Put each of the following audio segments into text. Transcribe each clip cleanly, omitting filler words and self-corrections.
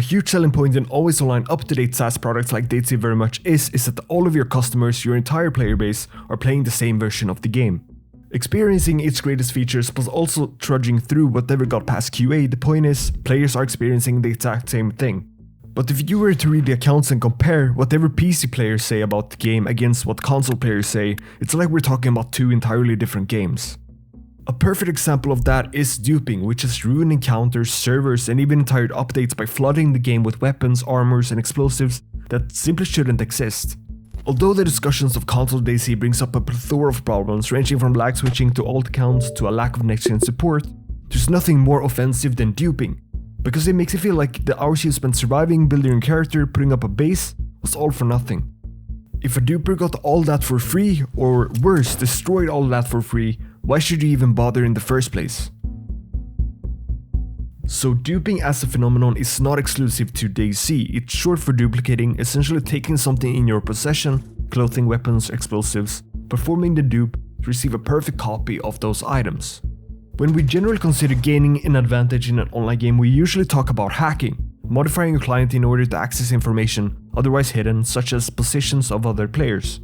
A huge selling point in always online up-to-date SaaS products like DayZ very much is that all of your customers, your entire player base, are playing the same version of the game. Experiencing its greatest features but also trudging through whatever got past QA, the point is, players are experiencing the exact same thing. But if you were to read the accounts and compare whatever PC players say about the game against what console players say, it's like we're talking about two entirely different games. A perfect example of that is Duping, which has ruined encounters, servers, and even entire updates by flooding the game with weapons, armors, and explosives that simply shouldn't exist. Although the discussions of console DayZ brings up a plethora of problems ranging from lag switching to alt accounts to a lack of next-gen support, there's nothing more offensive than duping, because it makes it feel like the hours you spent surviving, building your character, putting up a base, was all for nothing. If a duper got all that for free, or worse, destroyed all that for free, why should you even bother in the first place? So duping as a phenomenon is not exclusive to DayZ, it's short for duplicating, essentially taking something in your possession, clothing, weapons, explosives, performing the dupe to receive a perfect copy of those items. When we generally consider gaining an advantage in an online game, we usually talk about hacking, modifying a client in order to access information otherwise hidden, such as positions of other players.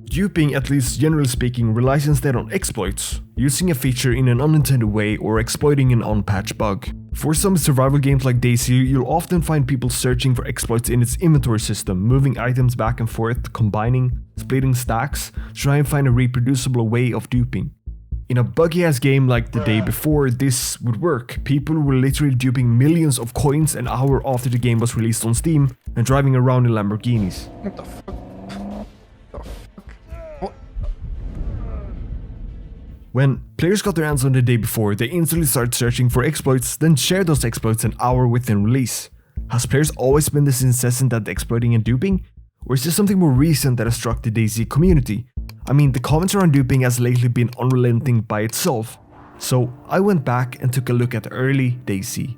Duping, at least generally speaking, relies instead on exploits, using a feature in an unintended way or exploiting an unpatched bug. For some survival games like DayZ, you'll often find people searching for exploits in its inventory system, moving items back and forth, combining, splitting stacks, to try and find a reproducible way of duping. In a buggy-ass game like the day before, this would work. People were literally duping millions of coins an hour after the game was released on Steam and driving around in Lamborghinis. What the fuck? When players got their hands on the day before, they instantly started searching for exploits, then shared those exploits an hour within release. Has players always been this incessant at exploiting and duping? Or is this something more recent that has struck the DayZ community? I mean, the comments around duping has lately been unrelenting by itself. So I went back and took a look at early DayZ.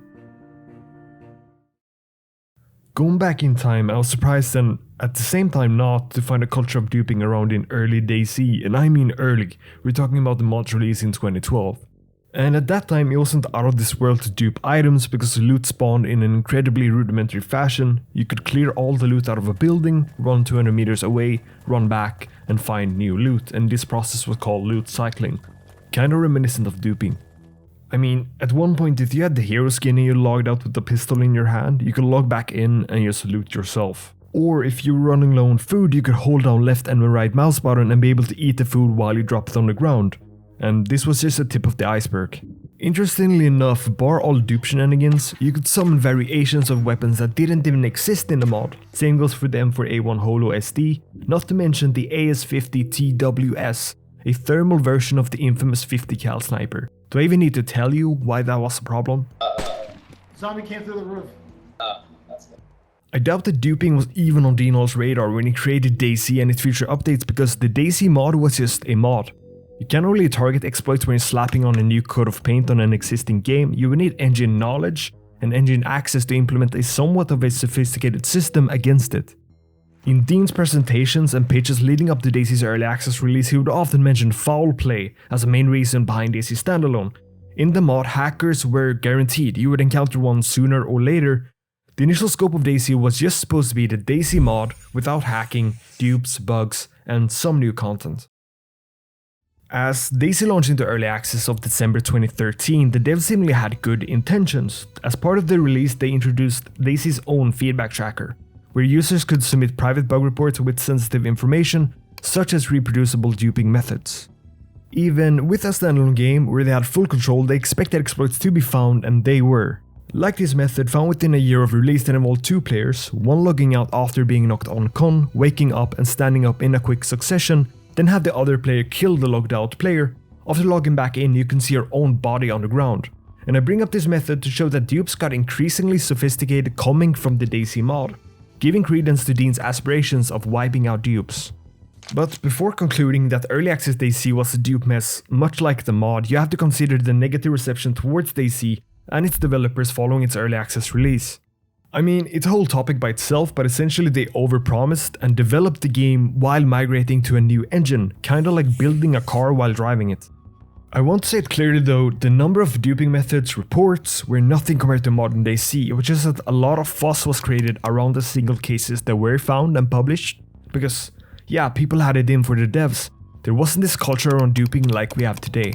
Going back in time, I was surprised and at the same time not to find a culture of duping around in early DayZ, and I mean early, we're talking about the mod's release in 2012. And at that time it wasn't out of this world to dupe items because the loot spawned in an incredibly rudimentary fashion. You could clear all the loot out of a building, run 200 meters away, run back, and find new loot, and this process was called loot cycling. Kinda reminiscent of duping. I mean, at one point if you had the hero skin and you logged out with the pistol in your hand, you could log back in and just loot yourself. Or if you were running low on food, you could hold down left and right mouse button and be able to eat the food while you drop it on the ground. And this was just the tip of the iceberg. Interestingly enough, bar all dupe shenanigans, you could summon variations of weapons that didn't even exist in the mod. Same goes for the M4A1 Holo SD, not to mention the AS50 TWS, a thermal version of the infamous 50 cal sniper. Do I even need to tell you why that was a problem? Zombie came through the roof. That's good. I doubt that duping was even on Dino's radar when he created DayZ and its future updates, because the DayZ mod was just a mod. You can't really target exploits when you're slapping on a new coat of paint on an existing game. You would need engine knowledge and engine access to implement a somewhat of a sophisticated system against it. In Dean's presentations and pitches leading up to DayZ's early access release, he would often mention foul play as a main reason behind DayZ standalone. In the mod, hackers were guaranteed, you would encounter one sooner or later. The initial scope of DayZ was just supposed to be the DayZ mod without hacking, dupes, bugs, and some new content. As DayZ launched into early access of December 2013, the devs seemingly had good intentions. As part of the release, they introduced DayZ's own feedback tracker, where users could submit private bug reports with sensitive information, such as reproducible duping methods. Even with a standalone game where they had full control, they expected exploits to be found, and they were. Like this method, found within a year of release that involved two players, one logging out after being knocked on con, waking up and standing up in a quick succession, then have the other player kill the logged out player. After logging back in, you can see your own body on the ground. And I bring up this method to show that dupes got increasingly sophisticated coming from the DayZ mod, giving credence to Dean's aspirations of wiping out dupes. But before concluding that early access DayZ was a dupe mess, much like the mod, you have to consider the negative reception towards DayZ and its developers following its early access release. I mean, it's a whole topic by itself, but essentially they overpromised and developed the game while migrating to a new engine, kinda like building a car while driving it. I want to say it clearly though, the number of duping methods reports were nothing compared to modern DayZ, which is that a lot of fuss was created around the single cases that were found and published, because yeah, people had it in for the devs. There wasn't this culture around duping like we have today.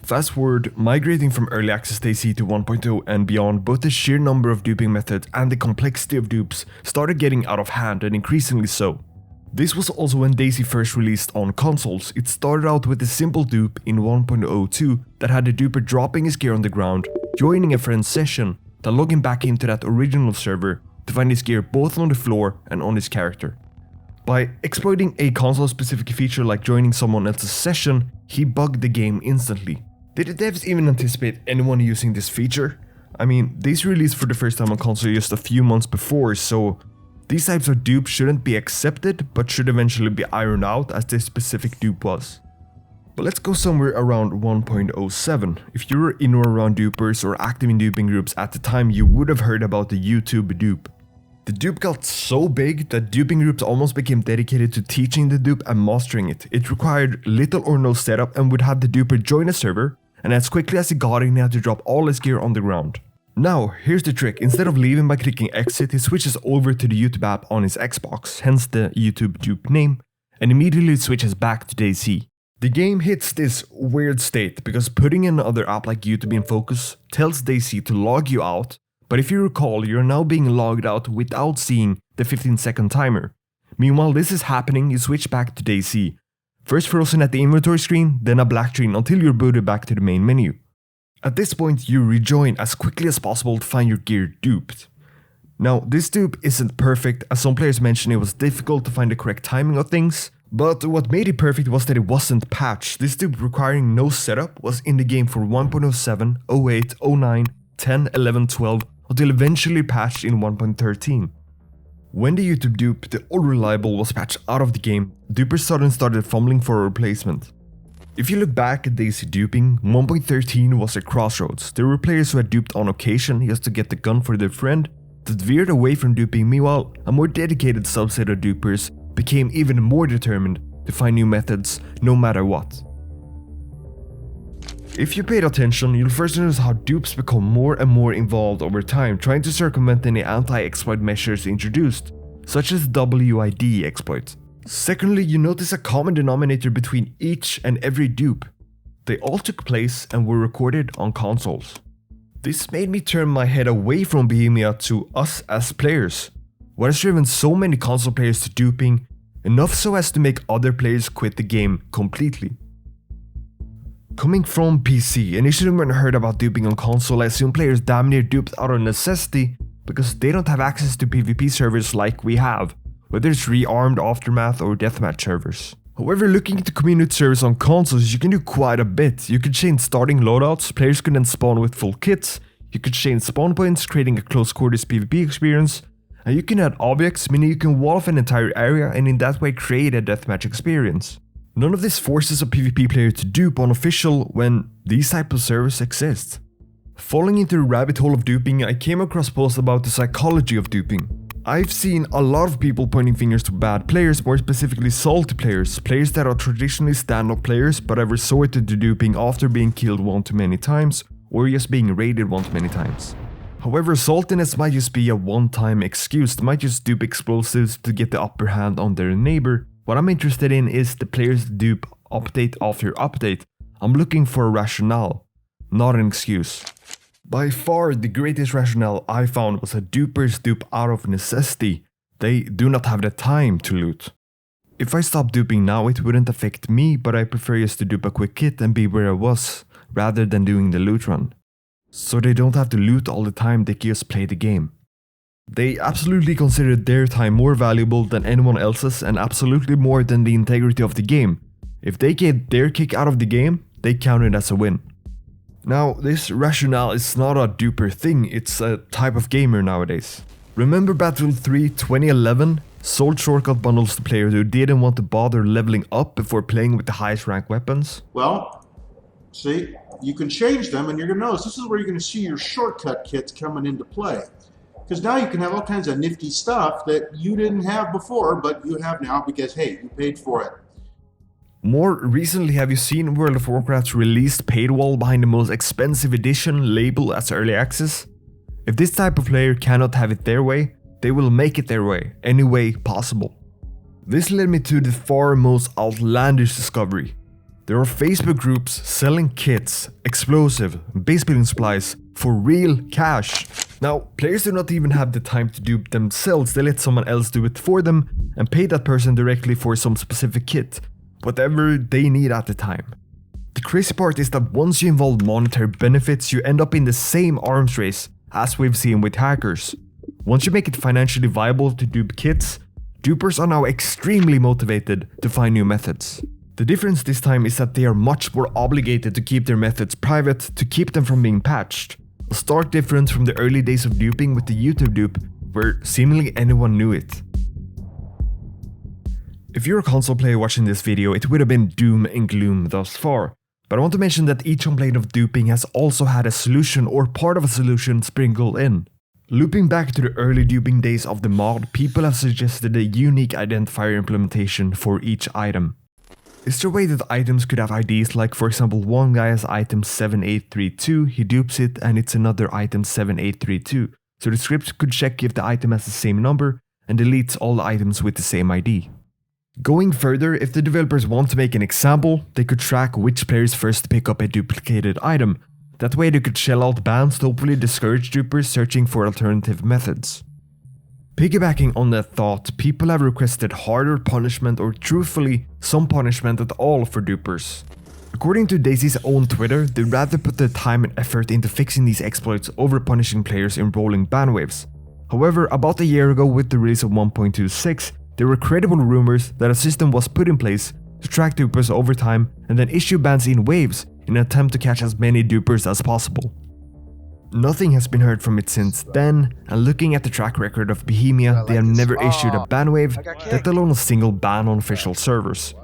Fast forward, migrating from early access DayZ to 1.0 and beyond, both the sheer number of duping methods and the complexity of dupes started getting out of hand, and increasingly so. This was also when DayZ first released on consoles. It started out with a simple dupe in 1.02 that had the duper dropping his gear on the ground, joining a friend's session, then logging back into that original server to find his gear both on the floor and on his character. By exploiting a console-specific feature like joining someone else's session, he bugged the game instantly. Did the devs even anticipate anyone using this feature? I mean, DayZ released for the first time on console just a few months before, so these types of dupes shouldn't be accepted, but should eventually be ironed out as this specific dupe was. But let's go somewhere around 1.07. If you were in or around dupers or active in duping groups at the time, you would have heard about the YouTube dupe. The dupe got so big that duping groups almost became dedicated to teaching the dupe and mastering it. It required little or no setup and would have the duper join a server, and as quickly as he got in, he had to drop all his gear on the ground. Now, here's the trick. Instead of leaving by clicking exit, he switches over to the YouTube app on his Xbox, hence the YouTube dupe name, and immediately switches back to DayZ. The game hits this weird state because putting another app like YouTube in focus tells DayZ to log you out, but if you recall, you're now being logged out without seeing the 15-second timer. Meanwhile, this is happening, you switch back to DayZ. First frozen at the inventory screen, then a black screen until you're booted back to the main menu. At this point, you rejoin as quickly as possible to find your gear duped. Now, this dupe isn't perfect, as some players mentioned it was difficult to find the correct timing of things, but what made it perfect was that it wasn't patched. This dupe requiring no setup was in the game for 1.07, 08, 09, 10, 11, 12, until eventually patched in 1.13. When the YouTube dupe, the old reliable, was patched out of the game, dupers suddenly started fumbling for a replacement. If you look back at DayZ duping, 1.13 was a crossroads. There were players who had duped on occasion just to get the gun for their friend, that veered away from duping. Meanwhile, a more dedicated subset of dupers became even more determined to find new methods no matter what. If you paid attention, you'll first notice how dupes become more and more involved over time, trying to circumvent any anti-exploit measures introduced, such as WID exploit. Secondly, you notice a common denominator between each and every dupe. They all took place and were recorded on consoles. This made me turn my head away from Bohemia to us as players. What has driven so many console players to duping, enough so as to make other players quit the game completely. Coming from PC, initially when I heard about duping on console, I assumed players damn near duped out of necessity because they don't have access to PvP servers like we have, whether it's rearmed, aftermath or deathmatch servers. However, looking into community servers on consoles, you can do quite a bit. You could change starting loadouts, players can then spawn with full kits, you could change spawn points, creating a close quarters PvP experience, and you can add objects, meaning you can wall off an entire area and in that way create a deathmatch experience. None of this forces a PvP player to dupe on official when these types of servers exist. Falling into the rabbit hole of duping, I came across posts about the psychology of duping. I've seen a lot of people pointing fingers to bad players, more specifically salty players, players that are traditionally stand-up players but have resorted to duping after being killed one too many times or just being raided one too many times. However, saltiness might just be a one-time excuse. They might just dupe explosives to get the upper hand on their neighbor. What I'm interested in is the players dupe update after update. I'm looking for a rationale, not an excuse. By far the greatest rationale I found was that dupers dupe out of necessity. They do not have the time to loot. If I stop duping now, it wouldn't affect me, but I prefer just to dupe a quick hit and be where I was, rather than doing the loot run. So they don't have to loot all the time, they can just play the game. They absolutely consider their time more valuable than anyone else's and absolutely more than the integrity of the game. If they get their kick out of the game, they count it as a win. Now, this rationale is not a duper thing, it's a type of gamer nowadays. Remember Battlefield 3 2011? Sold shortcut bundles to players who didn't want to bother leveling up before playing with the highest rank weapons? Well, see, you can change them and you're going to notice this is where you're going to see your shortcut kits coming into play. Because now you can have all kinds of nifty stuff that you didn't have before, but you have now because, hey, you paid for it. More recently, have you seen World of Warcraft's released paid wall behind the most expensive edition labeled as early access? If this type of player cannot have it their way, they will make it their way, any way possible. This led me to the far most outlandish discovery. There are Facebook groups selling kits, explosive, base building supplies for real cash. Now, players do not even have the time to dupe themselves, they let someone else do it for them and pay that person directly for some specific kit, whatever they need at the time. The crazy part is that once you involve monetary benefits, you end up in the same arms race as we've seen with hackers. Once you make it financially viable to dupe kits, dupers are now extremely motivated to find new methods. The difference this time is that they are much more obligated to keep their methods private to keep them from being patched. A stark difference from the early days of duping with the YouTube dupe, where seemingly anyone knew it. If you're a console player watching this video, it would have been doom and gloom thus far. But I want to mention that each complaint of duping has also had a solution or part of a solution sprinkled in. Looping back to the early duping days of the mod, people have suggested a unique identifier implementation for each item. Is there a way that items could have IDs, like for example one guy has item 7832, he dupes it and it's another item 7832, so the script could check if the item has the same number and deletes all the items with the same ID. Going further, if the developers want to make an example, they could track which players first pick up a duplicated item. That way they could shell out bans to hopefully discourage dupers searching for alternative methods. Piggybacking on that thought, people have requested harder punishment or truthfully some punishment at all for dupers. According to DayZ's own Twitter, they'd rather put the time and effort into fixing these exploits over punishing players in rolling ban waves. However, about a year ago with the release of 1.26, there were credible rumors that a system was put in place to track dupers over time and then issue bans in waves in an attempt to catch as many dupers as possible. Nothing has been heard from it since then, and looking at the track record of Bohemia, they have never issued a ban wave, let alone a single ban on official servers.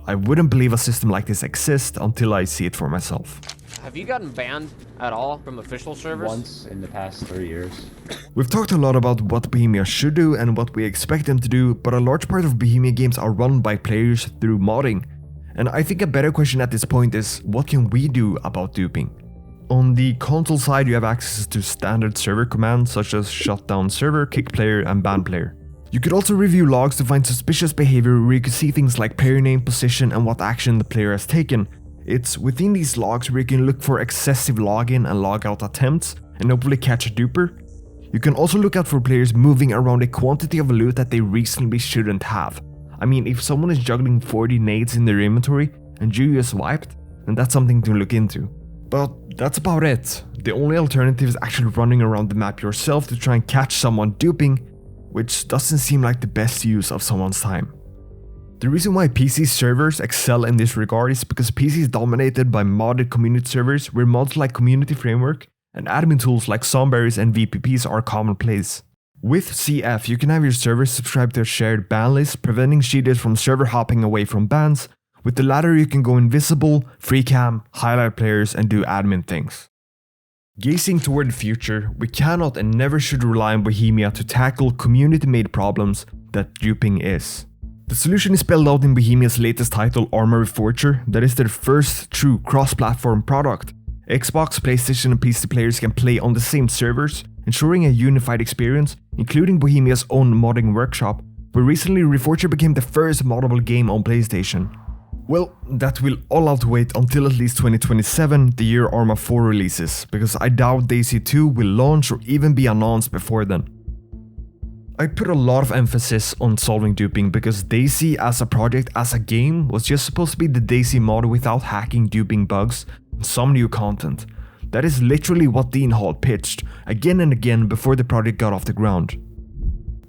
I wouldn't believe a system like this exists until I see it for myself. Have you gotten banned at all from official servers? Once in the past 3 years. We've talked a lot about what Bohemia should do and what we expect them to do, but a large part of Bohemia games are run by players through modding. And I think a better question at this point is, what can we do about duping? On the console side, you have access to standard server commands such as shutdown server, kick player, and ban player. You could also review logs to find suspicious behavior where you could see things like player name, position, and what action the player has taken. It's within these logs where you can look for excessive login and logout attempts and hopefully catch a duper. You can also look out for players moving around a quantity of loot that they reasonably shouldn't have. I mean, if someone is juggling 40 nades in their inventory and you just wiped, then that's something to look into. But that's about it. The only alternative is actually running around the map yourself to try and catch someone duping, which doesn't seem like the best use of someone's time. The reason why PC servers excel in this regard is because PC is dominated by modded community servers where mods like Community Framework and admin tools like Zomberries and VPPs are commonplace. With CF, you can have your server subscribe to a shared ban list, preventing cheaters from server hopping away from bans. With the latter, you can go invisible, free cam, highlight players, and do admin things. Gazing toward the future, we cannot and never should rely on Bohemia to tackle community-made problems that duping is. The solution is spelled out in Bohemia's latest title, Armory Forger, that is their first true cross-platform product. Xbox, PlayStation, and PC players can play on the same servers, ensuring a unified experience, including Bohemia's own modding workshop, where recently Reforger became the first moddable game on PlayStation. Well, that will all have to wait until at least 2027, the year Arma 4 releases, because I doubt DayZ 2 will launch or even be announced before then. I put a lot of emphasis on solving duping because DayZ as a project, as a game, was just supposed to be the DayZ mod without hacking, duping bugs, and some new content. That is literally what Dean Hall pitched, again and again before the project got off the ground.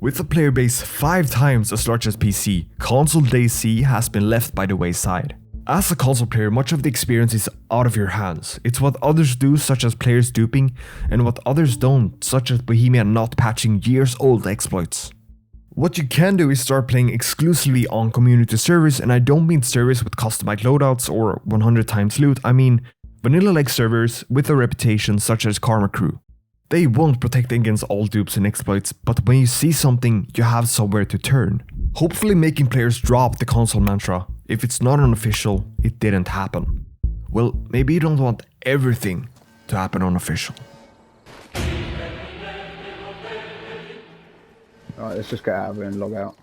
With a player base 5 times as large as PC, console DayZ has been left by the wayside. As a console player, much of the experience is out of your hands. It's what others do, such as players duping, and what others don't, such as Bohemia not patching years-old exploits. What you can do is start playing exclusively on community servers, and I don't mean servers with customized loadouts or 100 times loot, I mean vanilla-like servers with a reputation such as Karma Crew. They won't protect against all dupes and exploits, but when you see something, you have somewhere to turn. Hopefully making players drop the console mantra, If it's not unofficial, it didn't happen. Well, maybe you don't want everything to happen unofficial. Alright, let's just get out of here and log out.